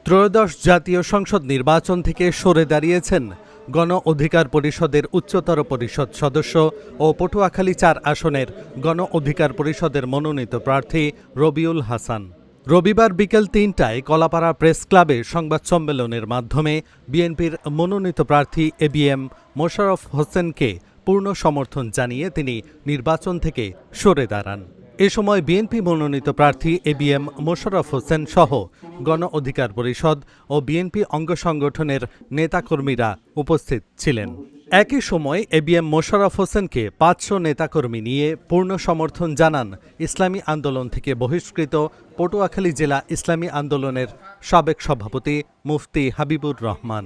ত্রয়োদশ জাতীয় সংসদ নির্বাচন থেকে সরে দাঁড়িয়েছেন গণ অধিকার পরিষদের উচ্চতর পরিষদ সদস্য ও পটুয়াখালী ৪ আসনের গণ অধিকার পরিষদের মনোনীত প্রার্থী রবিউল হাসান। রবিবার বিকেল ৩টায় কলাপাড়া প্রেস ক্লাবে সংবাদ সম্মেলনের মাধ্যমে বিএনপির মনোনীত প্রার্থী এবিএম মোশাররফ হোসেনকে পূর্ণ সমর্থন জানিয়ে তিনি নির্বাচন থেকে সরে দাঁড়ান। এ সময় বিএনপি মনোনীত প্রার্থী এবিএম মোশাররফ হোসেন সহ গণ অধিকার পরিষদ ও বিএনপি অঙ্গ সংগঠনের নেতাকর্মীরা উপস্থিত ছিলেন। একই সময় এবিএম মোশাররফ হোসেনকে ৫০০ নেতাকর্মী নিয়ে পূর্ণ সমর্থন জানান ইসলামী আন্দোলন থেকে বহিষ্কৃত পটুয়াখালী জেলা ইসলামী আন্দোলনের সাবেক সভাপতি মুফতি হাবিবুর রহমান।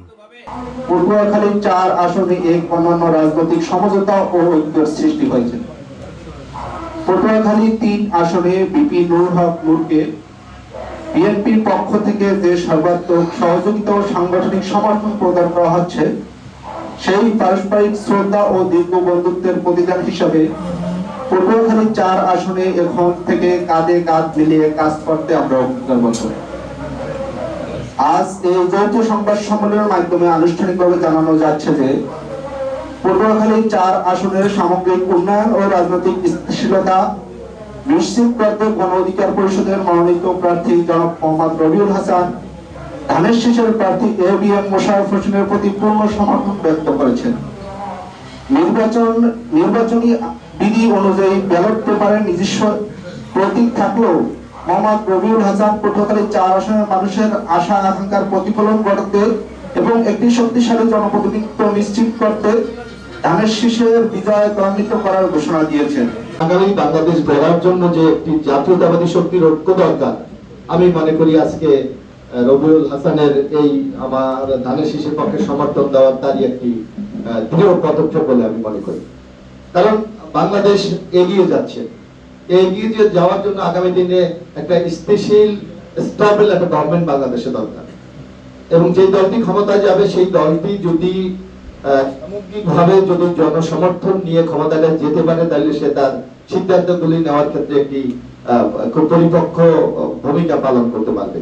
পটুয়াখালী ৪ আসনে এক অন্যান্য রাজনৈতিক সমঝোতা ও ঐক্যের সৃষ্টি হয়েছে। পটুয়াখালী ৩ আসনে বিপি নুরুল হক নূরকে বিএনপির পক্ষ থেকে যে সর্বাত্মক সহযোগিতা ও সাংগঠনিক সমর্থন প্রদান করা হচ্ছে, সেই পারস্পরিক শ্রদ্ধা ও দীর্ঘ বন্ধুত্বের প্রতিদান হিসাবে পটুয়াখালী ৪ আসনে এখন থেকে কাঁধে কাঁধ মিলিয়ে কাজ করতে আমরা অঙ্গীকারবদ্ধ। আজ এই যৌথ সংবাদ সম্মেলনের মাধ্যমে আনুষ্ঠানিকভাবে জানানো যাচ্ছে যে পটুয়াখালী ৪ আসনের সামগ্রিক উন্নয়ন ও রাজনৈতিক স্থিতিশীলতা নিশ্চিত করতে গণ অধিকার পরিষদের মনোনীত প্রার্থী জনাব মোহাম্মদ রবিউল হাসান ধানের শীষের প্রার্থী এবিএম মোশাররফ হোসেনের প্রতি পূর্ণ সমর্থন ব্যক্ত করেছেন। নির্বাচনী বিধি অনুযায়ী ব্যালট পেপারের নিজস্ব প্রতীক থাকলেও মোহাম্মদ রবিউল হাসান পটুয়াখালী ৪ আসনের মানুষের আশা আকাঙ্ক্ষার প্রতিফলন ঘটাতে এবং একটি শক্তিশালী জনপ্রতিনিধিত্ব নিশ্চিত করতে ধানের শীষের বিজয় ত্বরান্বিত করার ঘোষণা দিয়েছেন। আগামী বাংলাদেশ গড়ার জন্য যে একটি জাতীয়তাবাদী শক্তির ঐক্য দরকার, আমি মনে করি আজকে রবিউল হাসানের এই আমার ধানের শীষের পক্ষে সমর্থন দেওয়ার তারই একটি দৃঢ় পদক্ষেপ বলে আমি মনে করি। কারণ বাংলাদেশ এগিয়ে যাচ্ছে, এগিয়ে যাওয়ার জন্য আগামী দিনে একটা স্থিতিশীল স্টেবল একটা গভর্নমেন্ট বাংলাদেশে দরকার, এবং যে দলটি ক্ষমতায় যাবে সেই দলটি যদি সামগ্রিকভাবে যদি জনসমর্থন নিয়ে ক্ষমতাটা যেতে পারে, তাহলে সে তার সিদ্ধান্তগুলি নেওয়ার ক্ষেত্রে একটি খুব পরিপক্ক ভূমিকা পালন করতে পারবে।